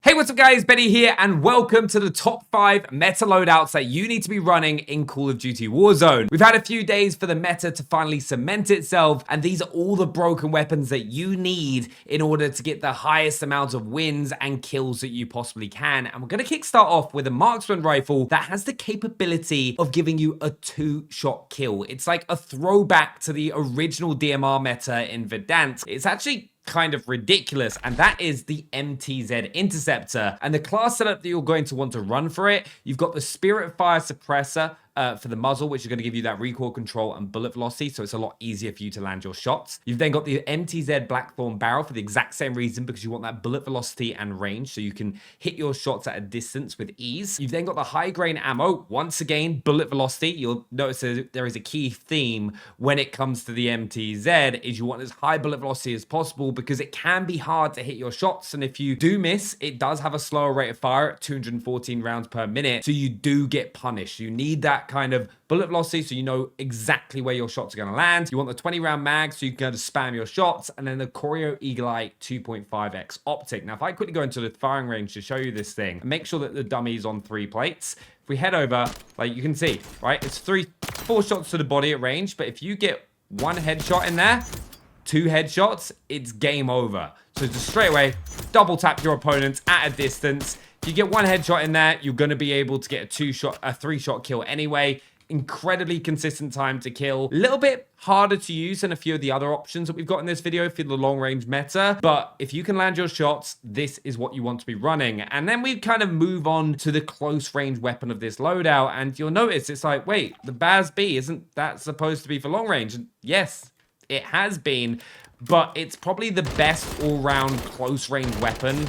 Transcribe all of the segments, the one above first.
Hey, what's up guys, Benny here, and welcome to the top 5 meta loadouts that you need to be running in Call of Duty Warzone. We've had a few days for the meta to finally cement itself, and these are all the broken weapons that you need in order to get the highest amount of wins and kills that you possibly can. And we're going to kickstart off with a marksman rifle that has the capability of giving you a 2-shot kill. It's like a throwback to the original DMR meta in Verdansk. It's actually kind of ridiculous, and that is the MTZ Interceptor. And the class setup that you're going to want to run for it, you've got the Spirit Fire Suppressor for the muzzle, which is going to give you that recoil control and bullet velocity, so it's a lot easier for you to land your shots. You've then got the MTZ Blackthorn Barrel for the exact same reason, because you want that bullet velocity and range, so you can hit your shots at a distance with ease. You've then got the high grain ammo, once again, bullet velocity. You'll notice there is a key theme when it comes to the MTZ, is you want as high bullet velocity as possible, because it can be hard to hit your shots, and if you do miss, it does have a slower rate of fire at 214 rounds per minute, so you do get punished. You need that kind of bullet velocity so you know exactly where your shots are going to land. You want the 20 round mag so you can just spam your shots, and then the Choreo Eagle Eye 2.5x optic. Now if I quickly go into the firing range to show you this thing, and make sure that the dummy is on 3 plates. If we head over, like you can see, right, it's 4 shots to the body at range, but if you get 1 headshot in there, 2 headshots, it's game over. So just straight away, double tap your opponents at a distance. If you get 1 headshot in there, you're going to be able to get a 3-shot kill anyway. Incredibly consistent time to kill. A little bit harder to use than a few of the other options that we've got in this video for the long range meta. But if you can land your shots, this is what you want to be running. And then we kind of move on to the close range weapon of this loadout. And you'll notice it's like, wait, the Bas-B, isn't that supposed to be for long range? And yes, it has been, but it's probably the best all-round close range weapon,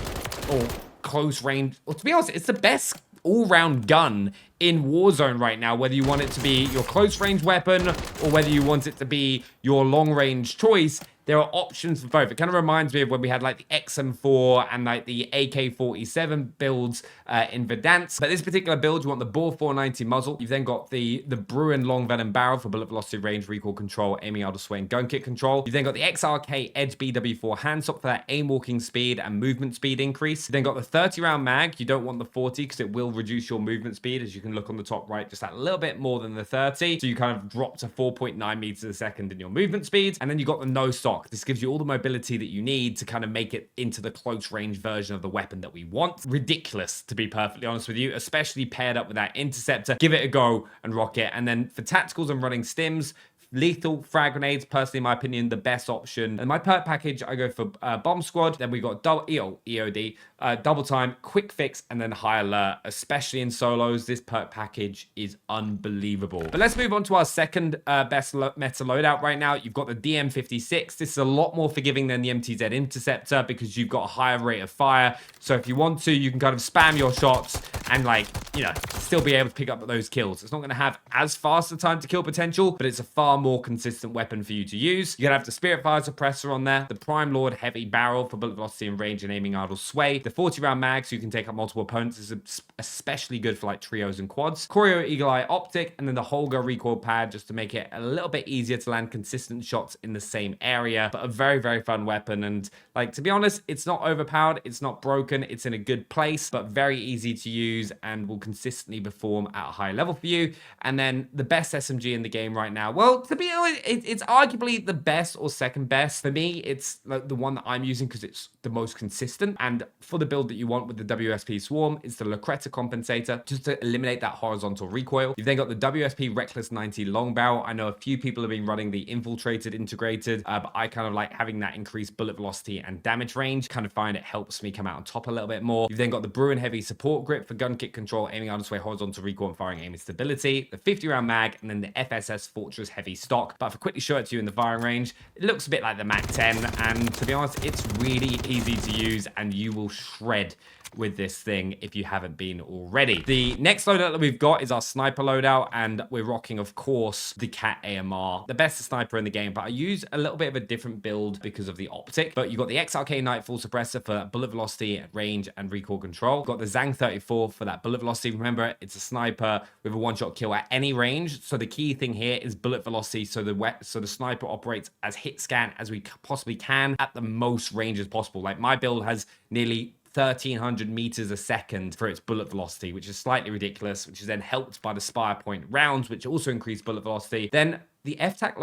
or close range, or to be honest, it's the best all-round gun in Warzone right now, whether you want it to be your close range weapon or whether you want it to be your long range choice. There are options for both. It kind of reminds me of when we had like the XM4 and like the AK-47 builds in Verdansk. But this particular build, you want the Bore 490 muzzle. You've then got the Bruin long venom barrel for bullet velocity, range, recoil control, aiming out of sway, and gun kick control. You've then got the XRK Edge BW4 handstock for that aim walking speed and movement speed increase. You've then got the 30 round mag. You don't want the 40 because it will reduce your movement speed, as you can look on the top right, just that little bit more than the 30. So you kind of drop to 4.9 meters a second in your movement speed. And then you got the no stock. This gives you all the mobility that you need to kind of make it into the close range version of the weapon that we want. Ridiculous, to be perfectly honest with you, especially paired up with that Interceptor. Give it a go and rock it. And then for tacticals and running stims, lethal frag grenades, personally in my opinion, the best option. And my perk package, I go for bomb squad. Then we got EOD, double time, quick fix, and then high alert. Especially in solos, this perk package is unbelievable. But let's move on to our second best meta loadout right now. You've got the DM56. This is a lot more forgiving than the MTZ Interceptor because you've got a higher rate of fire. So if you want to, you can kind of spam your shots and, like, you know, still be able to pick up those kills. It's not going to have as fast a time to kill potential, but it's a far more consistent weapon for you to use. You're going to have the Spirit Fire Suppressor on there, the Prime Lord Heavy Barrel for bullet velocity and range and aiming idle sway, the 40 round mag so you can take up multiple opponents. This is especially good for like trios and quads, Choreo Eagle Eye Optic, and then the Holger recoil pad just to make it a little bit easier to land consistent shots in the same area. But a very, very fun weapon, and like, to be honest, it's not overpowered, it's not broken, it's in a good place, but very easy to use and will consistently perform at a high level for you. And then the best SMG in the game right now, well, to be honest, it's arguably the best or second best. For me, it's like the one that I'm using because it's the most consistent. And for the build that you want with the WSP Swarm, it's the Lucreta Compensator, just to eliminate that horizontal recoil. You've then got the WSP Reckless 90 Long Barrel. I know a few people have been running the Infiltrated integrated, but I kind of like having that increased bullet velocity and damage range. Kind of find it helps me come out on top a little bit more. You've then got the Bruin Heavy Support Grip for gun kick control, aiming out of sway, horizontal recoil, and firing aim and stability, the 50 round mag, and then the FSS Fortress Heavy Stock. But if I quickly show it to you in the firing range, it looks a bit like the Mac 10, and to be honest, it's really easy to use and you will shred with this thing if you haven't been already. The next loadout that we've got is our sniper loadout, and we're rocking, of course, the KATT AMR, the best sniper in the game, but I use a little bit of a different build because of the optic. But you've got the XRK Nightfall Suppressor for bullet velocity, range, and recoil control. You've got the Zang 34 for that bullet velocity. Remember, it's a sniper with a one-shot kill at any range, so the key thing here is bullet velocity, so the sniper operates as hit scan as we possibly can at the most range as possible. Like, my build has nearly 1,300 meters a second for its bullet velocity, which is slightly ridiculous, which is then helped by the Spire Point rounds, which also increase bullet velocity. Then the FTAC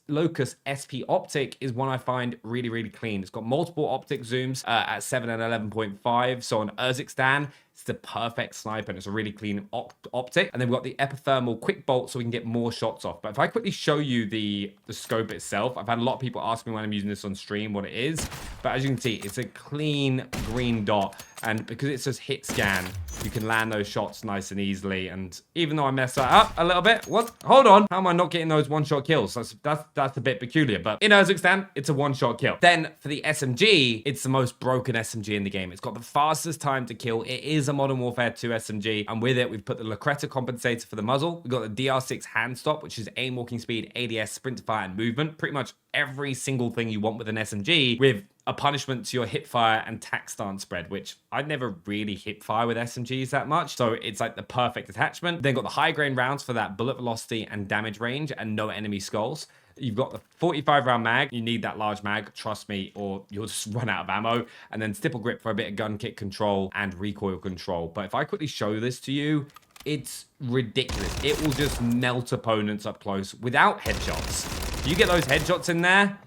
Locus SP Optic is one I find really, really clean. It's got multiple optic zooms at 7 and 11.5. So on Urzikstan, it's the perfect sniper and it's a really clean optic. And then we've got the epithermal quick bolt so we can get more shots off. But if I quickly show you the scope itself, I've had a lot of people ask me when I'm using this on stream what it is. But as you can see, it's a clean green dot. And because it's just hit scan, you can land those shots nice and easily. And even though I mess that up a little bit, what? Hold on. How am I not getting those one-shot kills? That's a bit peculiar. But in Urzikstan, it's a one-shot kill. Then for the SMG, it's the most broken SMG in the game. It's got the fastest time to kill. It is a Modern Warfare 2 SMG. And with it, we've put the Lucreta compensator for the muzzle. We've got the DR6 hand stop, which is aim, walking speed, ADS, sprint to fire, and movement. Pretty much every single thing you want with an SMG, with a punishment to your hip fire and tack stance spread, which I'd never really hip fire with SMGs that much. So it's like the perfect attachment. Then got the high grain rounds for that bullet velocity and damage range and no enemy skulls. You've got the 45 round mag. You need that large mag, trust me, or you'll just run out of ammo. And then stipple grip for a bit of gun kick control and recoil control. But if I quickly show this to you, it's ridiculous. It will just melt opponents up close without headshots. You get those headshots in there,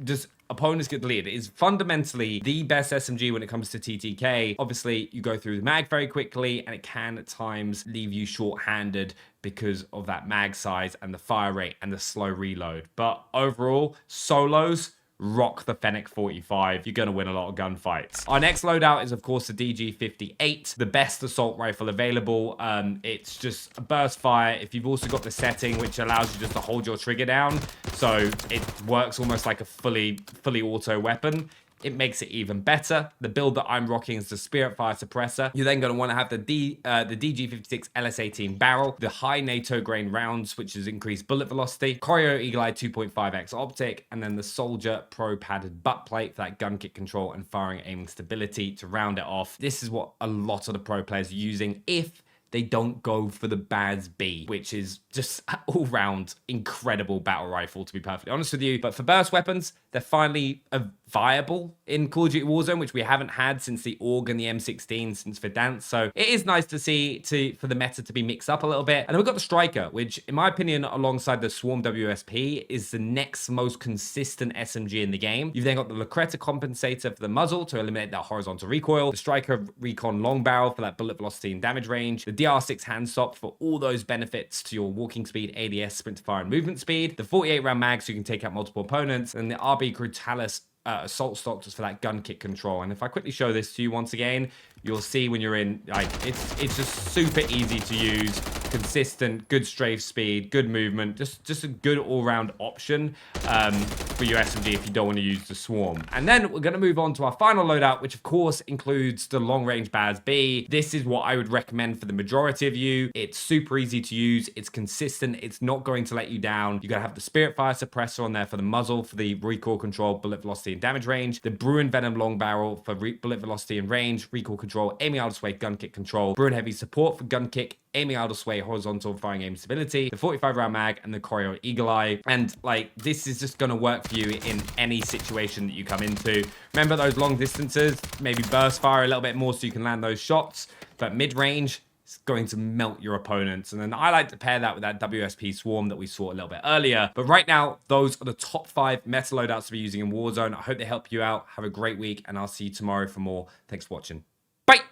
just opponents get deleted. It is fundamentally the best SMG when it comes to TTK. Obviously, you go through the mag very quickly, and it can at times leave you short-handed because of that mag size and the fire rate and the slow reload. But overall, solos, rock the Fennec 45. You're going to win a lot of gunfights. Our next loadout is, of course, the DG58, the best assault rifle available. It's just a burst fire. If you've also got the setting, which allows you just to hold your trigger down, so it works almost like a fully auto weapon, it makes it even better. The build that I'm rocking is the Spirit Fire Suppressor. You're then going to want to have the DG56 LS18 barrel, the high NATO grain rounds, which is increased bullet velocity, Choreo Eagle Eye 2.5x optic, and then the Soldier Pro padded butt plate for that gun kick control and firing aiming stability to round it off. This is what a lot of the pro players are using if they don't go for the Bas-B, which is just all-round incredible battle rifle, to be perfectly honest with you. But for burst weapons, they're finally viable in Call of Duty Warzone, which we haven't had since the AUG and the M16 since Verdansk. So it is nice to see for the meta to be mixed up a little bit. And then we've got the Striker, which in my opinion, alongside the Swarm WSP, is the next most consistent SMG in the game. You've then got the Lucreta compensator for the muzzle to eliminate that horizontal recoil, the Striker Recon long barrel for that bullet velocity and damage range, the DR6 hand stop for all those benefits to your walking speed, ADS, sprint to fire, and movement speed, the 48 round mag so you can take out multiple opponents, and the RB Crutalis assault stock just for that gun kick control. And if I quickly show this to you once again, you'll see when you're in, like, it's just super easy to use, consistent, good strafe speed, good movement, just a good all-round option for your SMG if you don't want to use the Swarm. And then we're going to move on to our final loadout, which of course includes the long-range Bas-B. This is what I would recommend for the majority of you. It's super easy to use, it's consistent, it's not going to let you down. You're going to have the Spirit Fire Suppressor on there for the muzzle, for the recoil control, bullet velocity, and damage range, the Bruin Venom long barrel for bullet velocity and range, recoil control, aiming out of sway, gun kick control, Bruin heavy support for gun kick, aiming out of sway, horizontal firing aim stability, the 45 round mag, and the Choreo Eagle Eye. And like, this is just going to work for you in any situation that you come into. Remember those long distances, maybe burst fire a little bit more so you can land those shots, but mid range, it's going to melt your opponents. And then I like to pair that with that WSP Swarm that we saw a little bit earlier. But right now, those are the top 5 meta loadouts to be using in Warzone. I hope they help you out. Have a great week, and I'll see you tomorrow for more. Thanks for watching. Bye!